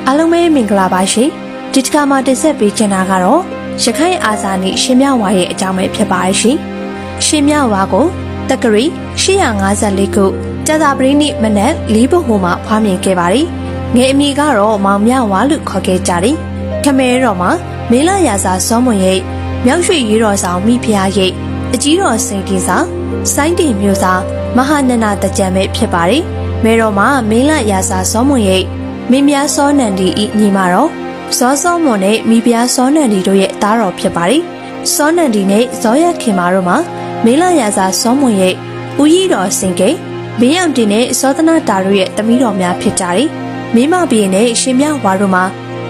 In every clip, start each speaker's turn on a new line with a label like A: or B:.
A: အားလုံးပဲမင်္ဂလာပါရှင်ဒီတစ်ခါမှာတင်ဆက်ပေးချင်တာကတော့ရခိုင်အာဇာနည်ရှင်မြဝါရဲ့အကြောင်းပဲဖြစ်ပါရဲ့ရှင်မြဝါကိုတက္ကရီ854ခုကြာသပတေးနေ့မနက်4 ဘုံမှာဖွားမြင်ခဲ့ပါတယ်ငယ်အမည်ကတော့မောင်မြဝါလို့ခေါ်ခဲ့ကြတယ်ခမဲတော်မှာမင်းလာရာစာစောမွန်ရိပ်မြောက်ရွှေရေတော်ဆောင်မိဖုရားရိပ်အကြီးတော်စိန်တီစာစိုင်းတီမျိုးစာမဟာနန္ဒတကြံပဲဖြစ်ပါတယ်မဲတော်မှာမင်းလာရာစာစောမွန်ရိပ်မင်းများစောနန္ဒီဤညီမတော်စောစောမွန်နဲ့မိဖုရားစောနန္ဒီတို့ရဲ့သားတော်ဖြစ်ပါတယ်စောနန္ဒီနဲ့ဇောရခင်မာတို့မှာမင်းလာရာစာစောမွန်ရိပ်ဦးကြီးတော်စင်ကိမင်းအောင်တင်နဲ့စောသနာတာတို့ရဲ့သမီးတော်များဖြစ်ကြတယ်မင်းမဘီနဲ့ရှင်မြဝါတို့မှာ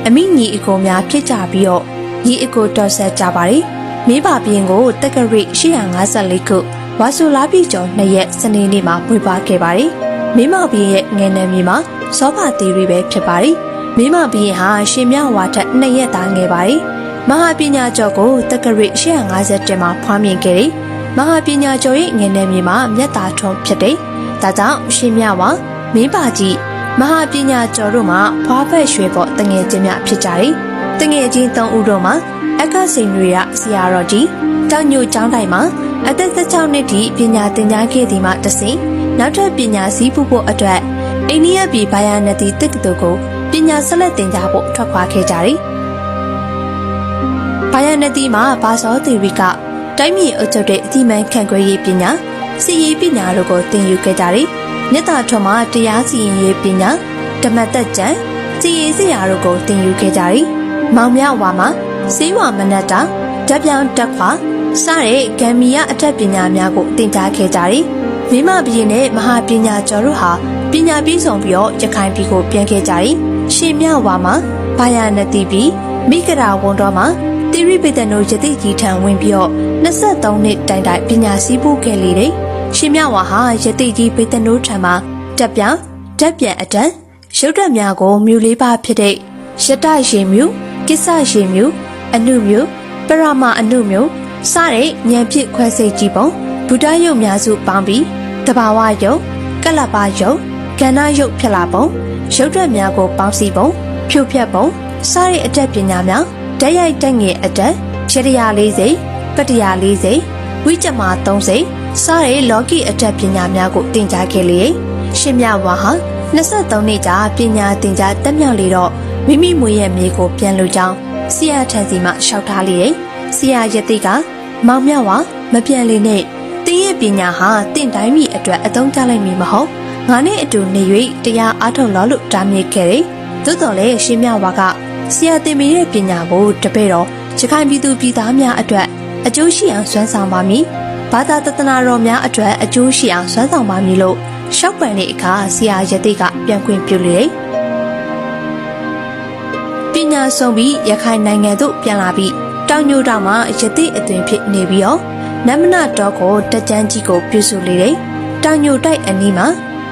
A: အမိညီအကိုများဖြစ်ကြပြီးတော့ညီအကိုတော်ဆက်ကြပါတယ်မင်းပါပြင်ကိုတက္ကရီ854ခုဝါဆိုလာပြီကျော်2ရက်စနေနေ့မှာမွေးဖွားခဲ့ပါတယ်မင်းမဘီရဲ့ငယ်နယ်မြေမှာစောဖာတီရီပဲဖြစ်ပါတယ်မင်းမဘီဟာရှင်မြဝါထက်2ရက်သားငယ်ပါတယ်မဟာပညာကျော်ကိုတက္ကရီ850မှာဖွားမြင်ခဲ့တယ်မဟာပညာကျော်ရဲ့ငယ်နယ်မြေမှာမြတ်တာထွန်းဖြစ်တယ်ဒါကြောင့်ရှင်မြဝါမင်းပါကြီးမဟာပညာကျော်တို့မှာဖွားဖက်ရွှေပေါ်တငယ်ချင်းများဖြစ်ကြတယ်တငယ်ချင်း3ဦးတို့မှာအခစိန်တွေရဆရာတော်ကြီးတောင်ညိုကျောင်းတိုင်းမှာအသက်16နှစ်ထိပညာသင်ကြားခဲ့သည်မှတဆင့်နောက်ထပ်ပညာစည်းပူဖို့အတွက်အိန္ဒိယပြည်ဘာယာနတိတက္ကသိုလ်ကိုပညာဆက်လက်သင်ကြားဖို့ထွက်ခွာခဲ့ကြတယ်ဘာယာနတိမှာဘာသောသီရိကတိုင်းပြည်အုပ်ချုပ်တဲ့အတိမန်ခံခွဲရေးပညာစီရေးပညာတို့ကိုသင်ယူခဲ့ကြတယ်မြတ်တာထွန်းမှာတရားစီရင်ရေးပညာဓမ္မတက်ကျမ်းစီရေးစရာတို့ကိုသင်ယူခဲ့ကြတယ်မောင်မြဝါမှာစေဝါမနတ္တာဓာတ်ပြောင်းတက်ခွာစတဲ့ဂမ်မီယာအထက်ပညာများကိုသင်ကြားခဲ့ကြတယ်မိမဘီရင်နဲ့မဟာပညာကျော်တို့ဟာပညာပြီးဆုံးပြီးတော့ရခိုင်ပြည်ကိုပြန်ခဲ့ကြတယ်ရှင်မြဝါမှာဘာယာနတိပြည်မိဂရာဝန်တော်မှာတိရိပိတနိုယတိကြီးထံဝင်ပြီးတော့23နှစ်တိုင်တိုင်ပညာစည်းပူးခဲ့လေတယ်ရှင်မြဝါဟာယတိကြီးပိတနိုထံမှာတက်ပြောင်းဓာတ်ပြန်အတန်းရုပ်ဓာတ်များကိုမြို့လေးပါဖြစ်တဲ့ရတရေမြို့ကိစ္စရေမြို့အနုမြို့ပရမအနုမြို့စတဲ့ဉာဏ်ဖြင့်ခွဲစိတ်ကြည့်ပုံဗုဒ္ဓရုပ်များစုပေါင်းပြီးတဘာဝယုတ်ကလပယုတ်ကဏ္ဍယုတ်ဖြစ်လာပုံရုပ်ဓာတ်များကိုပေါင်းစည်းပုံဖြိုဖျက်ပုံစတဲ့အတတ်ပညာများဓာတ်ရိုက်တက်ငယ်အတတ်ခြေတရာ40ပတ္တရာ40ဝိကျမ30စတဲ့လောကီအတတ်ပညာများကိုသင်ကြားခဲ့လေရှင်မြဝါဟာ23နှစ်ကြာပညာသင်ကြားတက်မြောက်လေတော့မိမိမွေရဲ့မြေကိုပြန်လို့ကြောင်းဆရာထံစီမှလျှောက်ထားလေဆရာယတိကမောင်မြဝါမပြန်လေနဲ့တင်းရဲ့ပညာဟာတင့်တိုင်းမိအတွက်အသုံးကျလိုက်မည်မဟုတ်ငါနဲ့အတူနေ၍တရားအားထုတ်လို့လို့တားမြစ်ခဲ့တယ်သို့တော်လည်းရှင်မြဝါကဆရာသင်ပေးတဲ့ပညာကိုတပည့်တော်ရခိုင်ပြည်သူပြည်သားများအတွက်အကျိုးရှိအောင်စွမ်းဆောင်ပါမည်ဘာသာတသနာတော်များအတွက်အကျိုးရှိအောင်စွမ်းဆောင်ပါမည်လို့ရှောက်ပန်တဲ့အခါဆရာယတိကပြန်ခွင့်ပြုလေပညာဆုံးပြီးရခိုင်နိုင်ငံသို့ပြန်လာပြီးတောင်ညိုတောင်မှာယတိအသွင်ဖြစ်နေပြီးတော့နမနတော်ကိုတကြမ်းကြီးကိုပြုစုလေတယ်တောင်ညိုတိုက်အနီးမှာ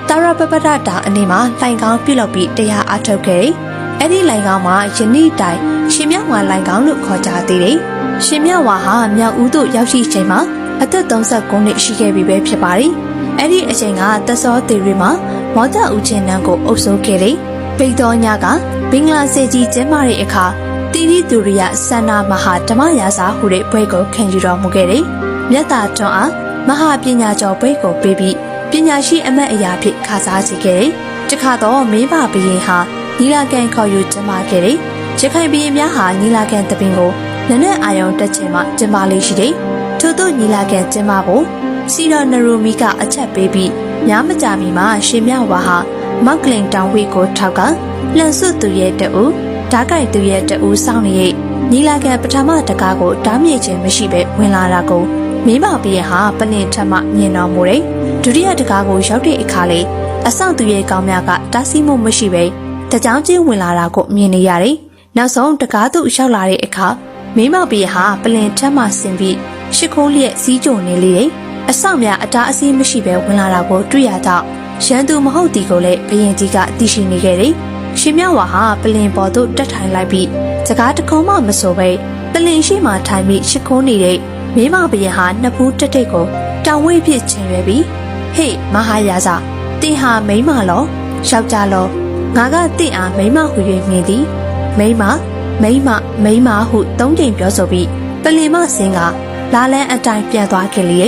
A: တာရပပဒတာအနီးမှာလိုင်ကောင်းပြုလုပ်ပြီးတရားအားထုတ်ခဲ့တယ်အဲ့ဒီလိုင်ကောင်းမှာယနေ့တိုင်ရှင်မြဝါလိုင်ကောင်းလို့ခေါ်ကြသေးတယ်ရှင်မြဝါဟာမြောက်ဦးသို့ရောက်ရှိချိန်မှာအသက်39နှစ်ရှိခဲ့ပြီပဲဖြစ်ပါတယ်အဲ့ဒီအချိန်ကသက်စောသေးရီမှာမောဒဦးချင်းနန်းကိုအုပ်စိုးခဲ့တယ်ပိတ်တော်ညကဘင်္ဂလားစေကြီးကျင်းပတဲ့အခါတိရိသူရိယစန္နာမဟာဓမ္မရာဇာဟူတဲ့ဘွဲကိုခံယူတော်မူခဲ့တယ်မြတ်တာထွန်းအားမဟာပညာကျော်ဘွဲကိုပေးပြီးပညာရှိအမတ်အရာဖြင့်ခါစားစေခဲ့တယ်တခါတော့မင်းပါဘရင်ဟာနီလာကန်ခေါ်ယူကျင်းပခဲ့တယ်ရခိုင်ဘရင်များဟာနီလာကန်တပင်ကိုနနက်အာယုံတက်ချိန်မှကျင်းပလေးရှိတယ်ထို့သောနီလာကန်ကျင်းပဖို့စီတော်နရူမီကအချက်ပေးပြီးများမကြမီမှာရှင်မြဝါဟာမောက်ကလင်တောင်ဝိကိုထောက်ကလှန်စွတ်သူရဲ့တအူဓာတ်ကိုက်သူရဲ့တအူစောင့်နေနီလာကန်ပထမတကားကိုတားမြစ်ခြင်းမရှိပဲဝင်လာတာကိုမင်းပါဘီဟာပလင်ထမမြင်တော်မူတယ်ဒုတိယတကားကိုရောက်တဲ့အခါလေအဆောင်သူရဲ့ကောင်းများကတားဆီးမှုမရှိပဲတကြောင်ချင်းဝင်လာတာကိုမြင်နေရတယ်နောက်ဆုံးတကားသူရောက်လာတဲ့အခါမင်းပါဘီဟာပလင်ထမဆင်ပြီးရှစ်ခိုးလျက်စီးကြုံနေလေတယ်အဆောင်များအတားအဆီးမရှိပဲဝင်လာတာကိုတွေ့ရတော့ရန်သူမဟုတ်တီကိုလည်းဘရင်ကြီးကသိရှိနေခဲ့တယ်ရှင်မြဝါဟာပလင်ပေါ်သို့တက်ထိုင်လိုက်ပြီးစကားတခုံးမှမဆိုပဲပလင်ရှိမှထိုင်ပြီးရှစ်ခိုးနေတဲ့မင်းမဘရင်ဟာနှစ်ဖူးတက်တက်ကိုတောင်ဝိပြစ်ချင်ရွယ်ပြီးဟေ့မဟာရာဇတင်ဟာမိန်းမလောယောက်ျားလော ငါကတင့်အားမိမဟု၍မြင်သည်မိမဟုသုံးကြိမ်ပြောဆိုပြီးပလင်မဆင်းကလာလန်းအတိုင်းပြန်သွားခဲ့လေ